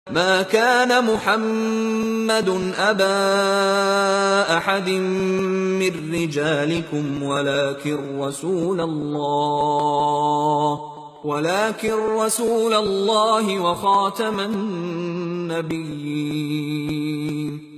ما كان محمد أبا أحد من رجالكم ولكن رسول الله وخاتم النبيين۔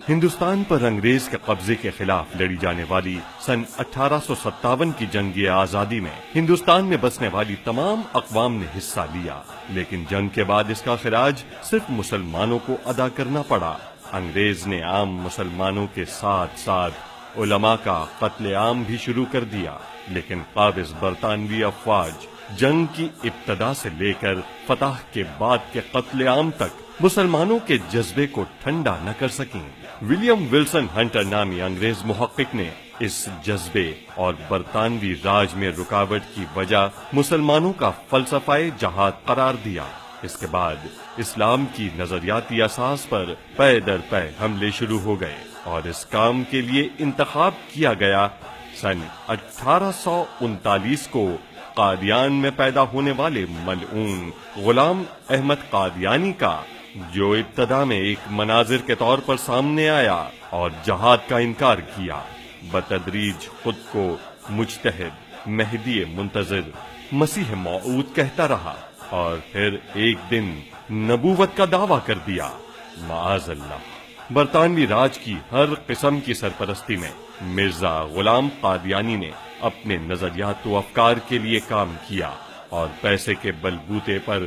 ہندوستان پر انگریز کے قبضے کے خلاف لڑی جانے والی سن 1857 کی جنگ آزادی میں ہندوستان میں بسنے والی تمام اقوام نے حصہ لیا، لیکن جنگ کے بعد اس کا خراج صرف مسلمانوں کو ادا کرنا پڑا۔ انگریز نے عام مسلمانوں کے ساتھ ساتھ علماء کا قتل عام بھی شروع کر دیا، لیکن قابض برطانوی افواج جنگ کی ابتدا سے لے کر فتح کے بعد کے قتل عام تک مسلمانوں کے جذبے کو ٹھنڈا نہ کر سکیں۔ ولیم ولسن ہنٹر نامی انگریز محقق نے اس جذبے اور برطانوی راج میں رکاوٹ کی وجہ مسلمانوں کا فلسفہ جہاد قرار دیا۔ اس کے بعد اسلام کی نظریاتی اساس پر پے در پے حملے شروع ہو گئے اور اس کام کے لیے انتخاب کیا گیا سن 1839 کو قادیان میں پیدا ہونے والے ملعون غلام احمد قادیانی کا، جو ابتدا میں ایک مناظر کے طور پر سامنے آیا اور جہاد کا انکار کیا، بتدریج خود کو مجتہد، مہدی منتظر، مسیح موعود کہتا رہا اور پھر ایک دن نبوت کا دعویٰ کر دیا۔ معاذ اللہ۔ برطانوی راج کی ہر قسم کی سرپرستی میں مرزا غلام قادیانی نے اپنے نظریات و افکار کے لیے کام کیا اور پیسے کے بلبوتے پر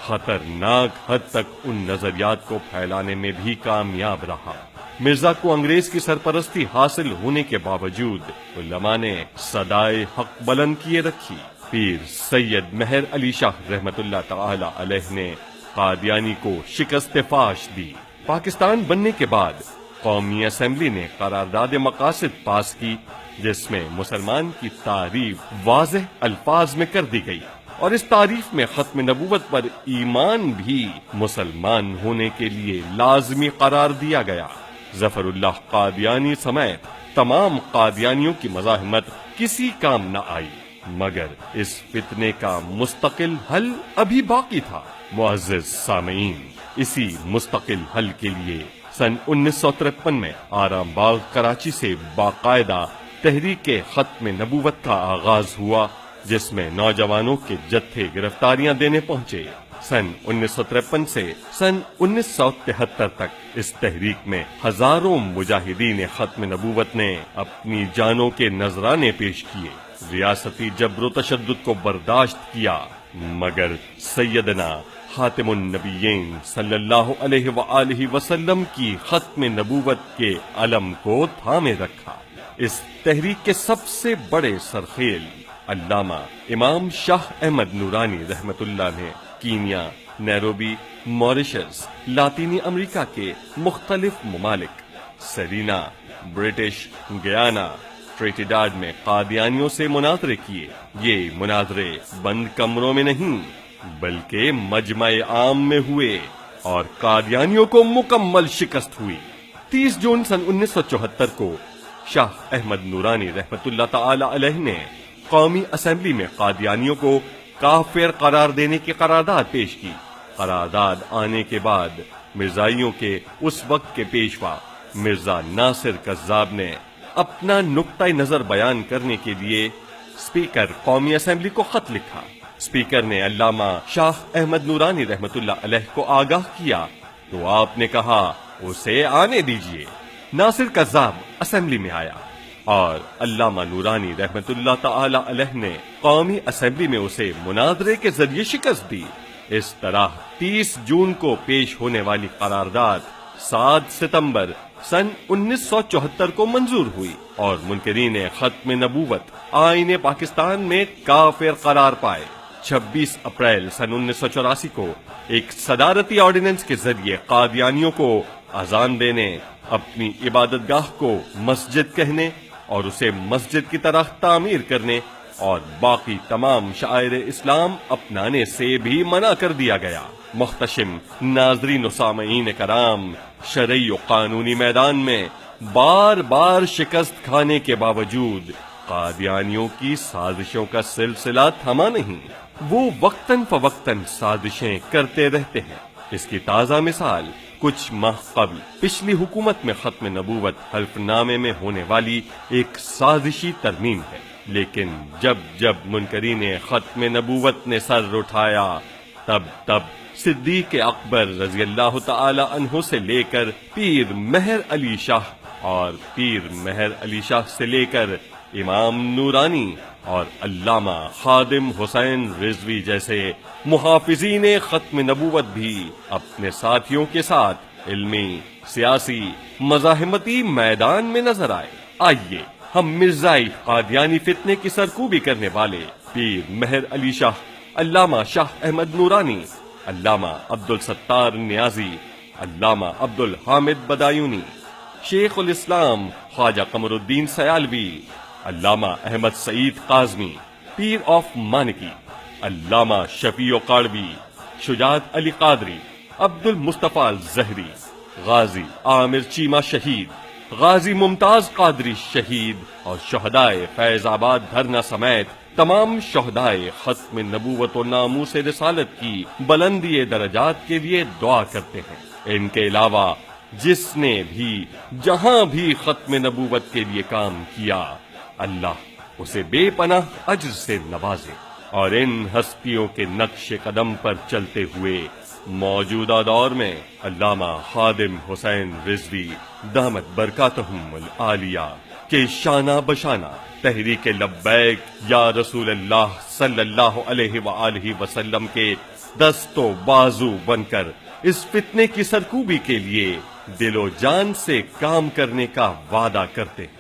خطرناک حد تک ان نظریات کو پھیلانے میں بھی کامیاب رہا۔ مرزا کو انگریز کی سرپرستی حاصل ہونے کے باوجود علماء نے صدائے حق بلند کیے رکھی۔ پیر سید مہر علی شاہ رحمت اللہ تعالی علیہ نے قادیانی کو شکست فاش دی۔ پاکستان بننے کے بعد قومی اسمبلی نے قرارداد مقاصد پاس کی، جس میں مسلمان کی تعریف واضح الفاظ میں کر دی گئی اور اس تعریف میں ختم نبوت پر ایمان بھی مسلمان ہونے کے لیے لازمی قرار دیا گیا۔ ظفر اللہ قادیانی سمیت تمام قادیانیوں کی مزاحمت کسی کام نہ آئی، مگر اس فتنے کا مستقل حل ابھی باقی تھا۔ معزز سامعین، اسی مستقل حل کے لیے سن 1953 میں آرام باغ کراچی سے باقاعدہ تحریک ختم نبوت کا آغاز ہوا، جس میں نوجوانوں کے جتھے گرفتاریاں دینے پہنچے۔ سن 1953 سے سن 1973 تک اس تحریک میں ہزاروں مجاہدین ختم نبوت نے اپنی جانوں کے نذرانے پیش کیے، ریاستی جبر و تشدد کو برداشت کیا، مگر سیدنا خاتم النبیین صلی اللہ علیہ وآلہ وسلم کی ختم نبوت کے علم کو تھامے رکھا۔ اس تحریک کے سب سے بڑے سرخیل علامہ امام شاہ احمد نورانی رحمت اللہ نے کینیا، نیروبی، موریشس، لاطینی امریکہ کے مختلف ممالک، سرینا، برٹش گیانا، ٹریٹیڈاڈ میں قادیانیوں سے مناظرے کیے۔ یہ مناظرے بند کمروں میں نہیں بلکہ مجمع عام میں ہوئے اور قادیانیوں کو مکمل شکست ہوئی۔ 30 جون سن 1974 کو شاہ احمد نورانی رحمت اللہ تعالی علیہ نے قومی اسمبلی میں قادیانیوں کو کافر قرار دینے کی قرارداد پیش کی۔ قرارداد آنے کے بعد مرزائیوں کے اس وقت کے پیشوا مرزا ناصر کذاب نے اپنا نقطہ نظر بیان کرنے کے لیے اسپیکر قومی اسمبلی کو خط لکھا۔ اسپیکر نے علامہ شاہ احمد نورانی رحمت اللہ علیہ کو آگاہ کیا تو آپ نے کہا اسے آنے دیجیے۔ ناصر کذاب اسمبلی میں آیا اور علامہ نورانی رحمت اللہ تعالی علیہ نے قومی اسمبلی میں اسے مناظرے کے ذریعے شکست دی۔ اس طرح 30 جون کو پیش ہونے والی قرارداد 7 ستمبر سن 1974 کو منظور ہوئی اور منکرین ختم نبوت آئین پاکستان میں کافر قرار پائے۔ 26 اپریل سن 1984 کو ایک صدارتی آرڈیننس کے ذریعے قادیانیوں کو اذان دینے، اپنی عبادت گاہ کو مسجد کہنے اور اسے مسجد کی طرح تعمیر کرنے اور باقی تمام شعائر اسلام اپنانے سے بھی منع کر دیا گیا۔ محتشم ناظرین و سامعین کرام، شرعی و قانونی میدان میں بار بار شکست کھانے کے باوجود قادیانیوں کی سازشوں کا سلسلہ تھما نہیں، وہ وقتاً فوقتاً سازشیں کرتے رہتے ہیں۔ اس کی تازہ مثال کچھ ماہ قبل پچھلی حکومت میں ختم نبوت حلف نامے میں ہونے والی ایک سازشی ترمیم ہے، لیکن جب جب منکرین ختم نبوت نے سر اٹھایا تب صدیق اکبر رضی اللہ تعالی عنہ سے لے کر پیر مہر علی شاہ اور پیر مہر علی شاہ سے لے کر امام نورانی اور علامہ خادم حسین رضوی جیسے محافظین ختم نبوت بھی اپنے ساتھیوں کے ساتھ علمی، سیاسی، مزاحمتی میدان میں نظر آئے۔ آئیے ہم مرزائی قادیانی فتنے کی سرکوبی کرنے والے پیر مہر علی شاہ، علامہ شاہ احمد نورانی، علامہ عبدالستار نیازی، علامہ عبدالحامد بدایونی، شیخ الاسلام خواجہ قمر الدین سیالوی، علامہ احمد سعید قازمی، پیر آف مانکی، علامہ شفیع قاڑوی، شجاعت علی قادری، عبد المصطفیٰ الزہری، غازی عامر چیمہ شہید، غازی ممتاز قادری شہید اور شہدائے فیض آباد دھرنا سمیت تمام شہدائے ختم نبوت و ناموس رسالت کی بلندی درجات کے لیے دعا کرتے ہیں۔ ان کے علاوہ جس نے بھی جہاں بھی ختم نبوت کے لیے کام کیا، اللہ اسے بے پناہ اجر سے نوازے اور ان ہستیوں کے نقش قدم پر چلتے ہوئے موجودہ دور میں علامہ خادم حسین رضوی دامت برکاتہم العالیہ کے شانہ بشانہ تحریک لبیک یا رسول اللہ صلی اللہ علیہ وآلہ وسلم کے دست و بازو بن کر اس فتنے کی سرکوبی کے لیے دل و جان سے کام کرنے کا وعدہ کرتے ہیں۔